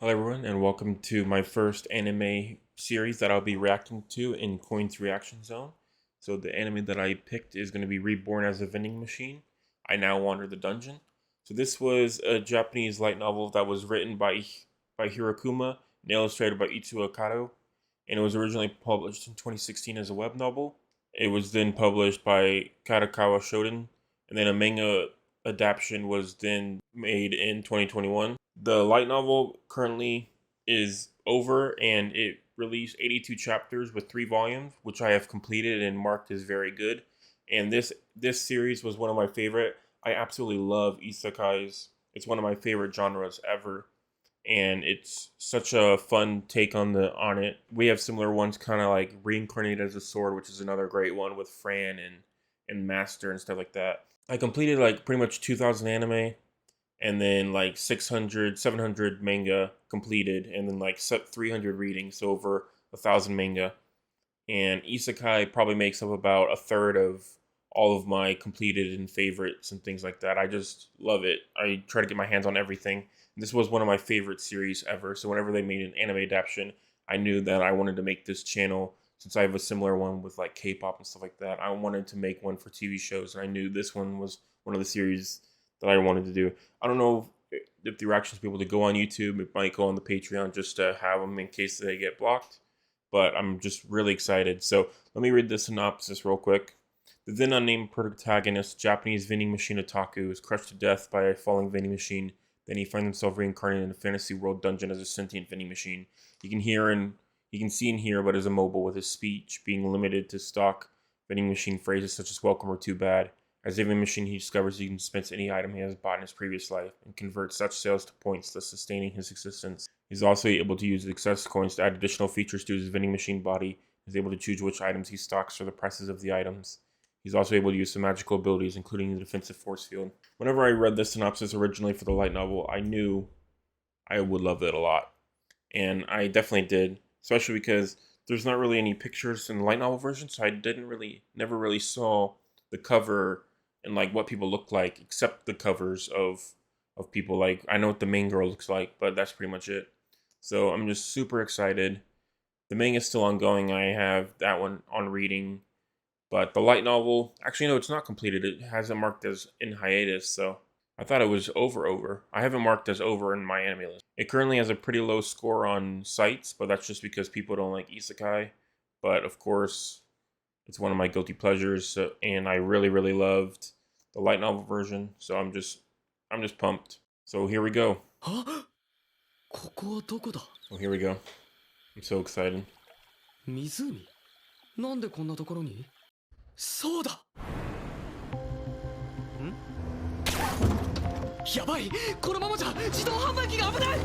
Hello everyone and welcome to my first anime series that I'll be reacting to in Coin's Reaction Zone. So the anime that I picked is going to be Reborn as a Vending Machine. I Now Wander the Dungeon. So this was a Japanese light novel that was written by Hirokuma and illustrated by Itsuo Kato, and it was originally published in 2016 as a web novel. It was then published by Kadokawa Shoten, and then a manga adaptation was then made in 2021. The light novel currently is over and it released 82 chapters with 3 volumes, which I have completed and marked as very good. And this series was one of my favorite. I absolutely love isekais. It's one of my favorite genres ever. And it's such a fun take on it. We have similar ones, kind of like Reincarnated as a Sword, which is another great one with Fran and Master and stuff like that. I completed like pretty much 2,000 anime, and then like 600, 700 manga completed, and then like 300 reading, so over 1,000 manga. And isekai probably makes up about a third of all of my completed and favorites and things like that. I just love it. I try to get my hands on everything. This was one of my favorite series ever, so whenever they made an anime adaptation, I knew that I wanted to make this channel. Since I have a similar one with like K-pop and stuff like that, I wanted to make one for TV shows, and I knew this one was one of the series that I wanted to do. I don't know if the reactions be able to go on YouTube. It might go on the Patreon just to have them in case they get blocked. But I'm just really excited. So let me read the synopsis real quick. The then unnamed protagonist, Japanese vending machine otaku, is crushed to death by a falling vending machine. Then he finds himself reincarnated in a fantasy world dungeon as a sentient vending machine. He can see and hear, but is immobile, with his speech being limited to stock vending machine phrases such as welcome or too bad. As a vending machine, he discovers he can dispense any item he has bought in his previous life and convert such sales to points, thus sustaining his existence. He's also able to use the excess coins to add additional features to his vending machine body. He's able to choose which items he stocks for the prices of the items. He's also able to use some magical abilities, including the defensive force field. Whenever I read this synopsis originally for the light novel, I knew I would love it a lot. And I definitely did, especially because there's not really any pictures in the light novel version, so I never really saw the cover and like what people look like, except the covers of people. Like, I know what the main girl looks like, but that's pretty much it. So I'm just super excited. The manga is still ongoing. I have that one on reading, but the light novel, actually no, it's not completed. It has it marked as in hiatus, so I thought it was over. I have it marked as over in my anime list. It currently has a pretty low score on sites, but that's just because people don't like isekai. But of course, it's one of my guilty pleasures, so, and I really loved the light novel version, so I'm just pumped. So here we go. Oh, here we go. I'm so excited. 湖? なんでこんなところに? そうだ! ん? やばい! このままじゃ自動販売機が危ない!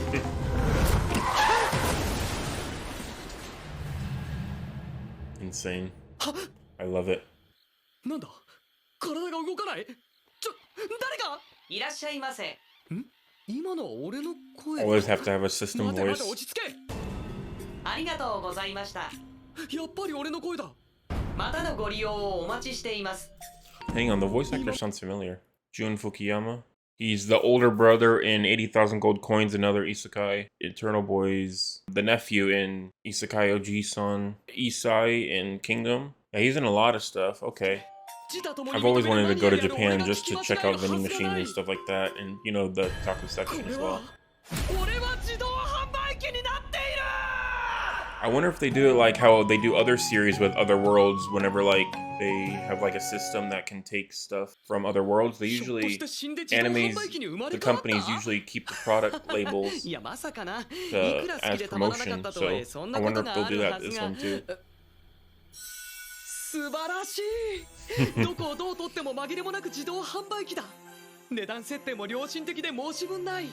Insane. I love it. なんだ? 体が動かない? 誰か? いらっしゃいませ。ん? 今のは俺の声? Always have to have a system 待て待て voice. 落ち着け! ありがとうございました。やっぱり俺の声だ。またのご利用をお待ちしています。 Hang on, the voice actor sounds familiar. Jun Fukuyama. He's the older brother in 80,000 Gold Coins, another isekai. Eternal Boys. The nephew in Isekai Oji-san. Isai in Kingdom. Yeah, he's in a lot of stuff. Okay. I've always wanted to go to Japan just to check out vending machines and stuff like that, and you know, the taco section as well. I wonder if they do it like how they do other series with other worlds. Whenever like they have like a system that can take stuff from other worlds, they usually the companies usually keep the product labels as promotion. So I wonder if they'll do that this one too. 素晴らしいどこをどう取っても紛れもなく自動販売機だ値段設定も良心的で申し分ない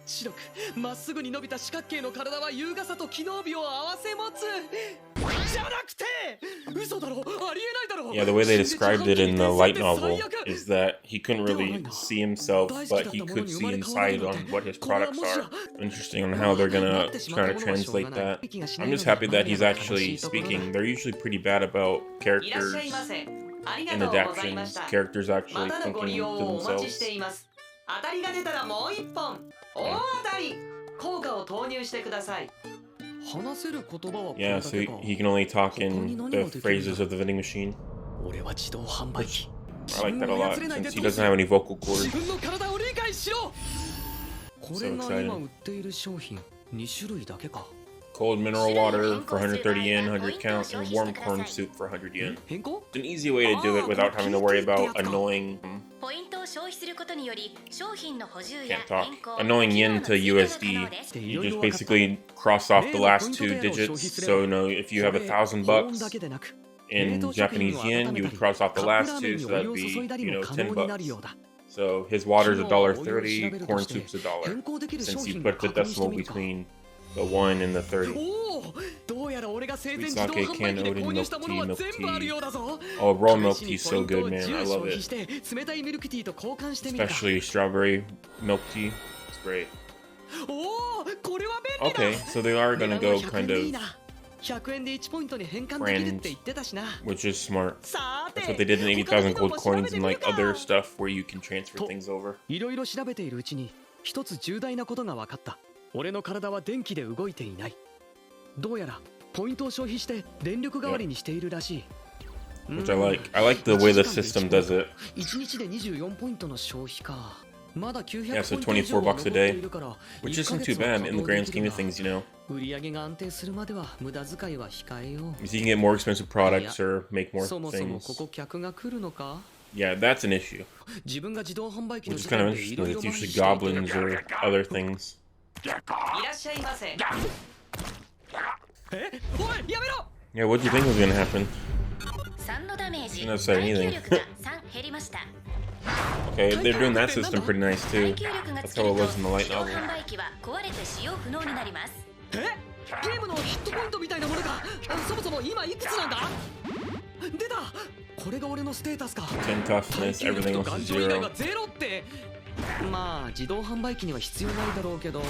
白くまっすぐに伸びた四角形の体は優雅さと機能美を合わせ持つじゃなくて嘘だろありえないだろ Yeah, the way they described it in the light novel is that he couldn't really see himself, but he could see inside on what his products are. Interesting on how they're gonna try to translate that. I'm just happy that he's actually speaking. They're usually pretty bad about characters in adaptations, characters actually thinking to themselves. 当たりが出たらもう一本大当たり効果を投入してください。話せる言葉はこれ Yeah, だ so けか。 he can only talk in the phrases of the vending machine. 俺は自動販売機。 I like that a lot since he doesn't have any vocal 自 cords. 分の体を理解しろ。これ So が exciting. 今売っている商品2種類だけか。 Cold mineral water for 130 yen, 100 count, and warm corn soup for 100 yen. 変更 It's an easy way to do it without having to worry about annoying. ポイントを消費することにより商品の補充や Can't 変 talk. 更 Annoying 機能 yen の to 追加が可 USD. 能です You just basically cross off the last two digits. So, if you have $1,000 in Japanese yen, you would cross off the last two, so that'd be, $10. So his water's $1.30, corn soup's $1. Since you put the decimal between the 1 and the 30. おお、どうやら俺が生前自動販売機で購入したものは全部あるようだぞ。 Oh, raw milk tea is so good, man. I love it. 冷たいミルクティーと交換してみるか。 Especially strawberry milk tea. It's great. おお、これは便利だ。 Okay, so they are gonna go kind of, 100円で1ポイントに変換できるって言ってたしな。 which is smart. さて、 That's what they did in 80,000 gold coins and like other stuff where you can transfer things over. いろいろ調べているうちに一つ重大なことが分かった。俺の体は電気で動いていない。どうやらポイントを消費して電力代わりにしているらしい。 Which I like. I like the way the system does it. 1日で24ポイントの消費か。まだ900 Yeah, so ポイント以上$24 残 a って day, いるから which isn't too bad in the grand scheme of things, 売り上げが安定するまでは無駄遣いは控えよう。 Because you can get more expensive products or make more そもそもこ things. こ客が来るのか。 Yeah, that's an issue. 自分が自動販売機の Which is 時 kind 点 of でい interesting. ろいろ It's 麻痺 usually していて goblins or other things. いらっしゃいませ。え、おい、やめろ。 Yeah, what do you think was gonna happen? 3のダメージ Didn't have to say 耐 anything. 久力が3減りました Okay, they're doing that system pretty nice 耐 too. 久力が That's つけ how る it と was in the 自 light 動 novel. 販売機は壊れて使用不能になりますえ、ゲームのヒットポイントみたいなものがそもそも今いくつなんだ。出た。これが俺のステータスか。 10 耐 toughness, 久力 everything と else 頑 is 丈以外は 0. ゼロって。まあ自動販売機には必要ないだろうけど。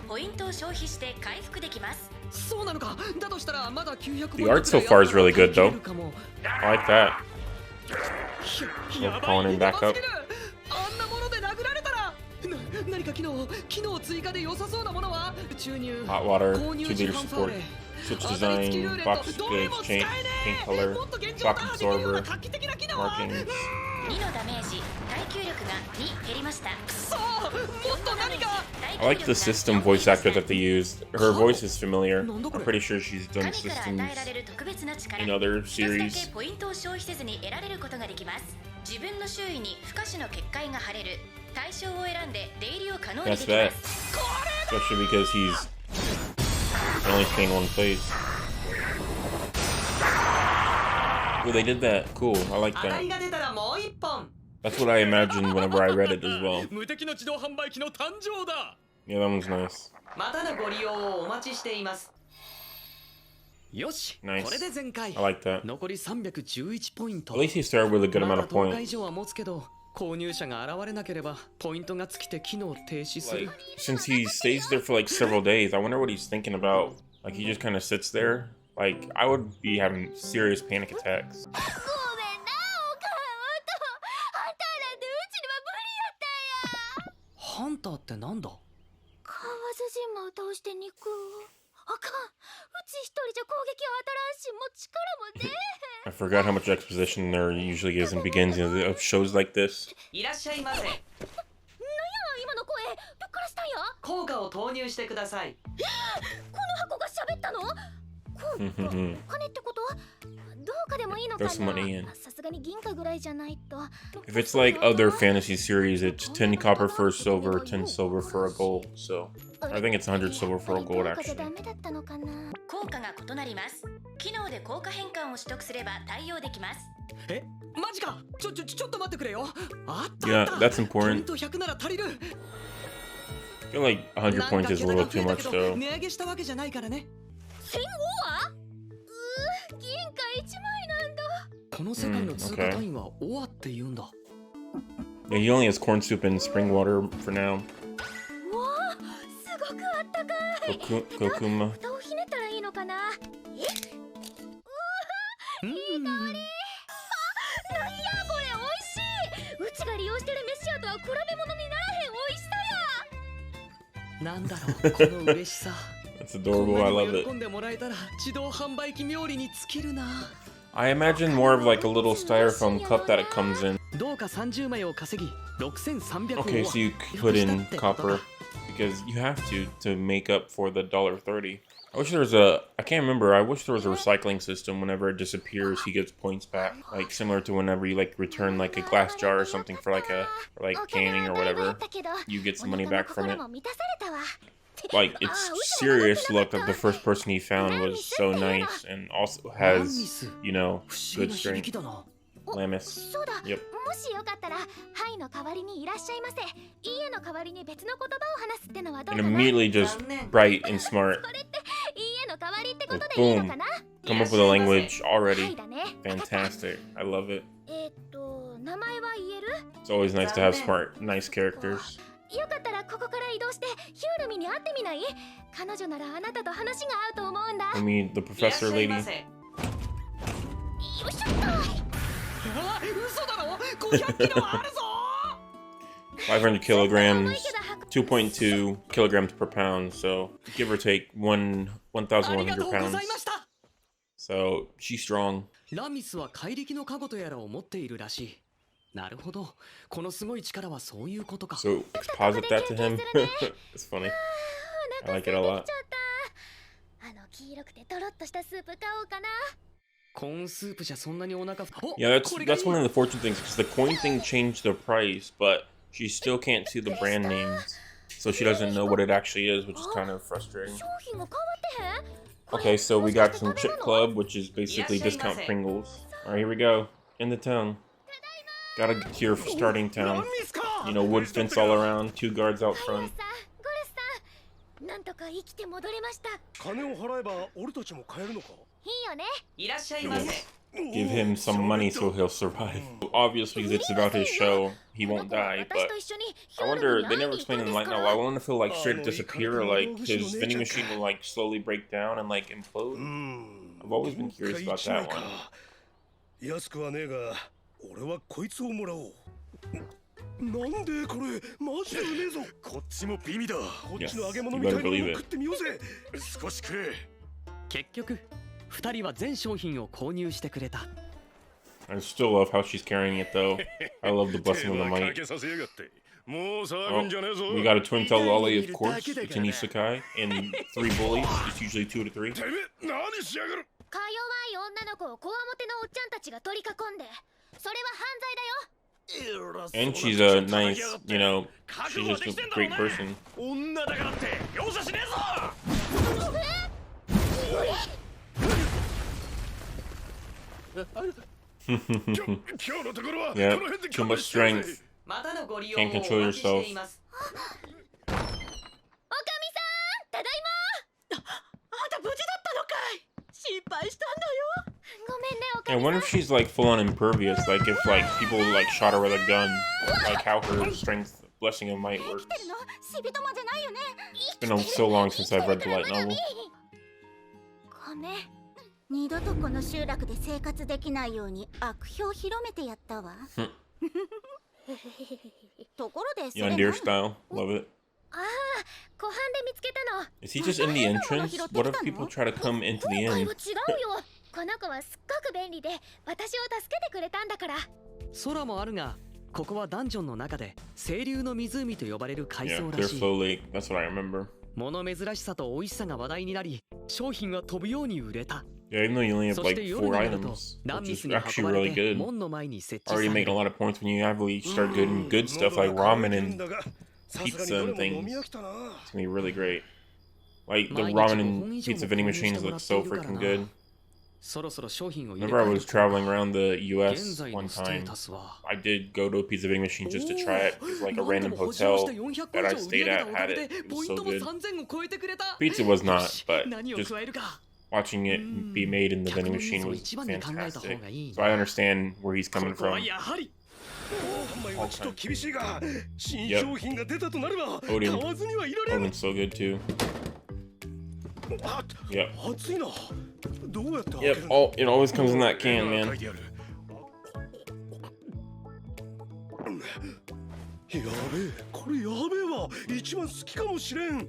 ポイントを消費して回復できますそうなのか。だとしたらまだ900ポ The イント art so far is really good, though. かも。 I like that. やばい、 calling him back やばす up. ぎる。あんなもので殴られたら。何か機能追加で良さそうなものは注入 Hot water, 購入 2 liter 時間ファー support, レ switch 当たり付きルー design, レッ box トどれ goods, も使 chain, えね paint え。 color, もっと現状 shock 打破できるよう absorber, な画期的な機能は。 markings. 2のダメージ耐久力が2減りましたくそー、もっと何か。 I like the system voice actor that they used. Her voice is familiar. I'm pretty sure she's 神 done から systems 与えられる特別な力 in other 一つだけ series. ポイントを消費せずに得られることができます自分の周囲に不可視の結界が張れる対象を選んで出入りを可能にで That's きま that. す Especially because he's only staying in one place. Oh, they did that. Cool. I like 当た that. りが出たらもう一本。 That's what I imagined whenever I read it as well. 無敵の自動販売機の誕生だ。 Yeah, that one's nice. またのご利用をお待ちしています。よし、 Nice. これで全開。 I like that. 残り311ポイント。 At least he started with a good ま amount だ of 10日以 points. 上は持つけど、購入者が現れなければポイントが尽きて機能停止する。 Since he stays there for like several days, I wonder what he's thinking about. Like he just kind of sits there. Like I would be having serious panic attacks. ごめんなおかんとあんたらでうちには無理やったんやハンターってなんだ。カワズジンマを倒して肉をあかんうち一人じゃ攻撃は当たらんしもう力も出えへん I forgot how much exposition there usually is in beginnings of shows like this. いらっしゃいませ。なんや今の声どっからしたんや効果を投入してください。この箱が喋ったの金ってことどうかでもいいのか Throw some money in. なさすがに銀貨ぐらいじゃないと If it's like other fantasy series, it's 10 copper for a silver, 10 silver for a gold. So I think it's 100 silver for a gold やっぱり actually. ダメだったのかな効果が異なります機能で効果変換を取得すれば対応できますえ、マジか。ちょっと待ってくれよ。あったあ Yeah, った。 that's ポイン important. ト100なら足りる。 I feel like 100 points is a little too much though. 値上げしたわけじゃないからね。1000は銀貨1枚なんだこの世界の通貨単位はオアって言うんだ。 Yeah, he only has corn soup and spring water for now. わあすごくあったかい Kokuma. 蓋をひねったらいいのかななんやこれ美味しい。うちが利用してる飯屋とは比べ物にならへん美味しさや。なんだろうこの嬉しさ That's こん adorable. な I にも love 喜 it. んでもらえたら自動販売機冥利に尽きるな I imagine more of like a little styrofoam cup that it comes in. どうか30枚を稼ぎ6300 Okay, so you put in copper because you have to make up for the $1.30. I wish there was I can't remember. I wish there was a recycling system. Whenever it disappears, he gets points back, like similar to whenever you like return like a glass jar or something for like canning or whatever. You get some money back from it. Like it's serious luck that the first person he found was so nice and also has, you know, good strength. Lamis. そうだ、 Yep. もしよかったらはいの代わりにいらっしゃいませ、いいえの代わりに別の言葉を話すってのはどう And かな。 immediately just bright and smart. これっていいえの代わりってことでいい Boom. のかな。 Come up with a language は already. いだね。 Fantastic. I love it. 名前は言える？ It's always nice to have smart, nice characters. よかったらここから移動してヒュールミに会ってみない？彼女ならあなたと話が合うと思うんだ。 I mean, the いらっし professor ゃい lady. ませ。よいしょっと。あ嘘だろ500キロあるぞ 500 kilograms, 2.2 kilograms per pound, so give or take ありがと 1,100 うござい pounds. ました So she's strong. ラミスは怪力の加護とやらを持っているらしいなるほどこのすごい力はそういうことか So posit that to him. It's funny. I like it a lot. あの黄色くてとろっとしたスープ買おうかな。コーンスープじゃそんなにお腹お Yeah, that's これがいい that's one of the fortune things because the coin thing changed the price, but she still can't see the brand names, so she doesn't know what it actually is, which is kind of frustrating. 商品が変わってへん？ Okay, so we got some Chip Club, which is basically discount Pringles. Alright, here we go. In the town. Gotta get to your starting town. You know, wood fence all around, 2 guards out ハイ front. ラさん、ゴレスさん、なんとか生きて戻れました。金を払えば俺たちも買えるのか？いいよね。いらっしゃいませ。 Give him some money so he'll survive. Obviously, because it's about his show, he won't die, but I wonder, they never explain in light now. I wonder if he'll like straight up disappear or like his vending machine will like slowly break down and like implode. I've always been curious about that one. 安くはねえが、俺はこいつをもらおう。なんでこれマジでうめえぞ。こっちも美味だ。こっちの揚げ物みたいなのも食ってみようぜ。少し食え。結局2人は全商品を購入してくれた I still love how she's carrying it though. I love the blessing of the might. もう騒ぐんじゃねえぞ。 We got a twin tail lolly, of course. It's an Isekai. And 3 bullies. It's usually 2 to 3. てめえ何しやがる。か弱い女の子をこわもてのおっちゃんたちが取り囲んで、それは犯罪だよ。 And she's a nice, you know, she's just a great person. 女だからって容赦しねえぞ。今日のところはこの Yeah, 辺で too much strength. またのご利用を Can't お control 待ちしています。おかみさん、ただいま。あんた無事だったのかい。心配したんだよ。ごめんね、おか I みさん。 wonder if she's like full on impervious, like if like people like shot her with a gun, like how her strength, blessing of might 生 works. きてるの？死人まじゃないよね。 It's been so long since I've read the light novel. ごめん。二度とこの集落で生活できないように悪評を広めてやったわ。ところでそれ Yondir style, love it. ああ、湖畔で見つけたの。 Is he just in the entrance? What if people try to come into the 今回 inn? は違うよ。この子はすっごく便利で、私を助けてくれたんだから。空もあるがここはダンジョンの中で清流の湖と呼ばれる海 Yeah, 藻ら Clear しい Flow Lake. That's what I remember. 物珍しさと美味しさが話題になり商品は飛ぶように売れた Yeah, even though you only have そ like して夜 4 になると items, ラン which ミ is スに actually 運ばれ really て good. 門の前に設置 Already され making a る lot of points when you actually start getting good stuff like ramen and pizza and things. It's gonna be really great. Like the ramen and pizza vending machines look so freaking good. そろそろ商品を入れ Whenever I 替え was る traveling around the 現 US 在 one のステ time, ータスは I did go to a pizza vending machine just to try it. It was like a random hotel that I stayed at had it. It ポ was イン so トも good. 3000を超えてくれた Pizza was not, よし but 何を just 加えるか watching it be made in the vending machine was fantastic. So I understand where he's coming ここは from. やはり販売はちょっと厳しいが、新商品が出たとなれば買 Odin. わずにはいられん。 Odin's so good too. あ、 Yep. 熱いな。どうやって開け Yep. るの？ Oh, it always comes in that can, 書 man. いてある。やべえ、これやべえわ。一番好きかもしれん。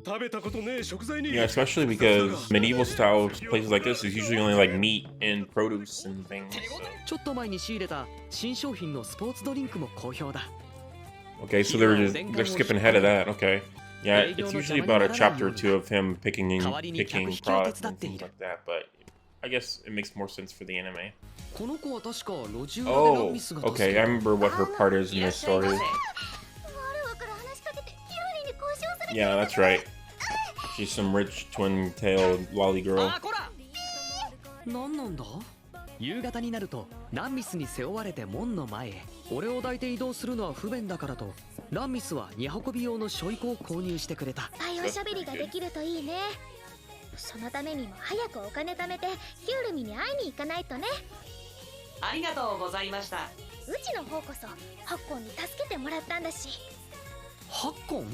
食べたことねえ食材に。 Yeah, especially because medieval style places like this is usually only like meat and produce and things. So. ちょっと前に仕入れた新商品のスポーツドリンクも好評だ。 Okay, so they're skipping ahead of that. Okay, yeah, it's usually about a chapter or two of him picking products and things like that. But I guess it makes more sense for the anime. この子は確か路地裏でラ Oh, ンミスが okay, I remember what her part is in いらっ this しゃいま story. せ。わらわから話しかけてヒロリに交渉されて Yeah, that's right. She's some rich twin-tailed lolly girl. あこらなんなんだ。夕方になるとランミスに背負われて門の前へ。俺を抱いて移動するのは不便だからとランミスは荷運び用のしょいこを購入してくれた。いっぱいおしゃべりができるといいね。そのためにも早くお金貯めてヒュールミに会いに行かないとね。ありがとうございました。うちの方こそハッコンに助けてもらったんだし。ハッコン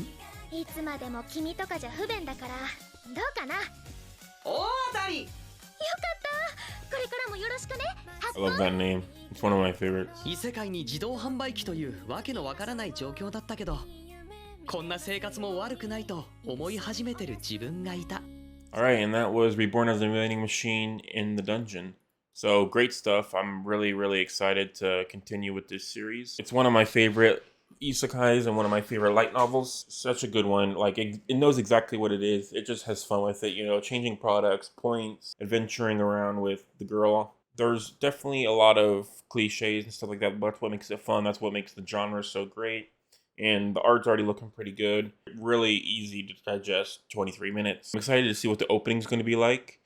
いつまでも君とかじゃ不便だからどうかな。よ大当たり。かった。これからもよろしくねハッ I コン。 love that name. It's one of my favorites. 異世界に自動販売機というわけのわからない状況だったけど、こんな生活も悪くないと思い始めてる自分がいた。 Alright, and that was Reborn as a Vending Machine in the Dungeon. So, great stuff. I'm really, really excited to continue with this series. It's one of my favorite isekais and one of my favorite light novels. Such a good one. Like, it knows exactly what it is. It just has fun with it, you know, changing products, points, adventuring around with the girl. There's definitely a lot of cliches and stuff like that, but that's what makes it fun. That's what makes the genre so great. And the art's already looking pretty good. Really easy to digest, 23 minutes. I'm excited to see what the opening's going to be like.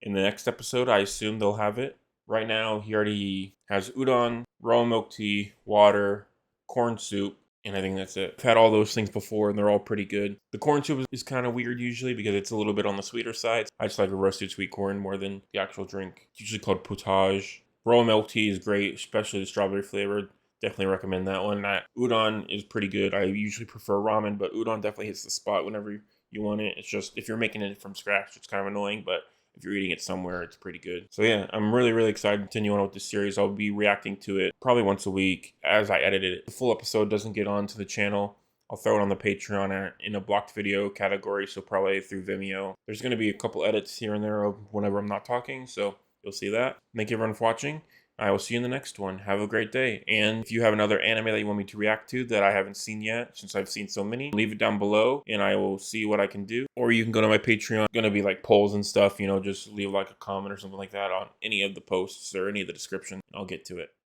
In the next episode, I assume they'll have it. Right now, he already has udon, raw milk tea, water, corn soup, and I think that's it. I've had all those things before, and they're all pretty good. The corn soup is kind of weird usually because it's a little bit on the sweeter side. I just like a roasted sweet corn more than the actual drink. It's usually called potage. Raw milk tea is great, especially the strawberry flavored. Definitely recommend that one. Udon is pretty good. I usually prefer ramen, but udon definitely hits the spot whenever you want it. It's just, if you're making it from scratch, it's kind of annoying, but if you're eating it somewhere, it's pretty good. So yeah, I'm really, really excited to continue on with this series. I'll be reacting to it probably once a week as I edit it. The full episode doesn't get onto the channel. I'll throw it on the Patreon in a blocked video category, so probably through Vimeo. There's going to be a couple edits here and there of whenever I'm not talking, so you'll see that. Thank you everyone for watching. I will see you in the next one. Have a great day. And if you have another anime that you want me to react to that I haven't seen yet, since I've seen so many, leave it down below and I will see what I can do. Or you can go to my Patreon. It's gonna be like polls and stuff, you know, just leave like a comment or something like that on any of the posts or any of the description. I'll get to it.